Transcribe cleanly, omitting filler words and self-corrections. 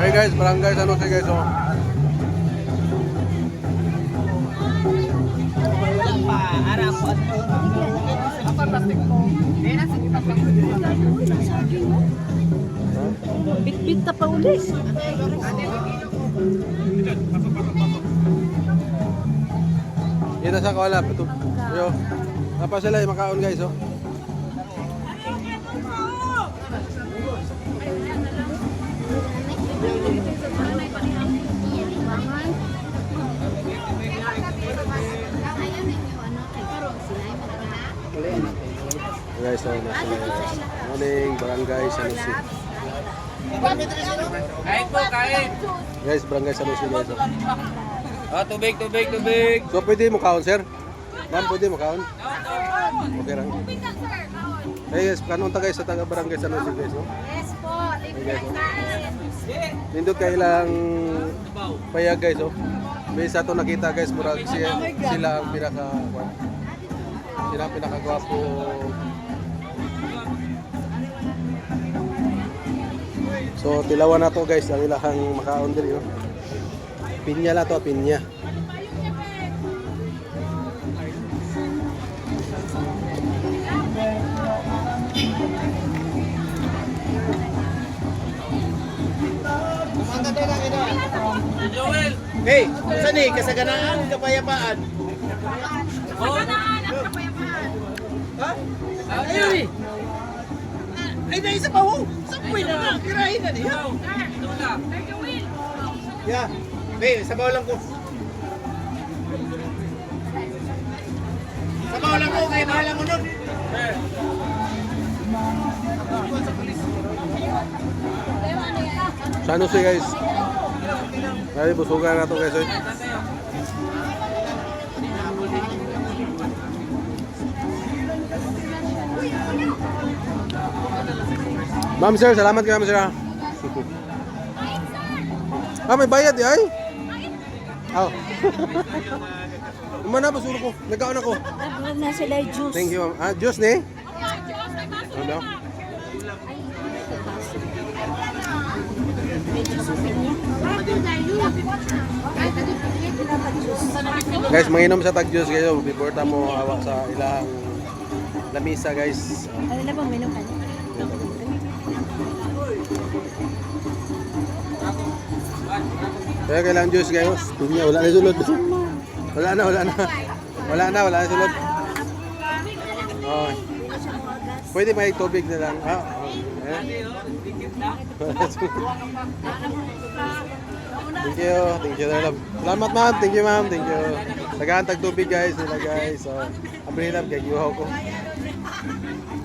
Hey guys, barangay San Jose guys, oh. Bit-bit ka pa ulit. Yan na sa kawala. Ito. Yo. Napa sila yung makaon guys, oh. Guys, so nasa morning barangay San Jose. Kain po, kain. Guys, barangay San Jose guys, oh. Oh, tubig, tubig, tubig. So pwede mo kaon, sir? Ma'am, pwede mo kaon? Okay lang. Hey guys, kanon ta guys sa taga barangay San Jose guys, no? Yes po. Hey guys, oh. Nindot kay ilang payag guys, oh. May sa to nakita guys, murag sila ang sila ang pinakagwapo. So tilawan na to guys, ang ilahang makaon diri, no? Pinya la to, pinya. Joel. Hey, saan eh? Kasaganaan, kapayapaan. Ha? Ayun eh. Ay, naisa pa ho. Sapoy na na. Kirahin na niya. Yeah. Hey, sabaw lang ko. Sabaw lang ko. Kaya bahala mo nun. San Jose guys. Ay, busugan na to guys, oh. Ma'am sir, salamat kayo ma'am sir. Ah, may bayad di ay? Aw. Mana ba sulo ko? Nagkaon ako. Na sila juice. Thank you ma'am. Ah, juice ni? Ano? Guys, manginom sa tag juice kayo before ta mo awak sa ilang lamisa guys. Ano na bang menu ka? Kaya kailangan juice guys. Tunya wala na sulod. Wala na. Wala na sulod. Oh. Pwede may tubig na lang. Ah, okay. Thank you, love. Salamat ma'am, thank you ma'am, thank you. Tagaan tag tubig guys, nila guys. So, abri lang kay gihaw ko.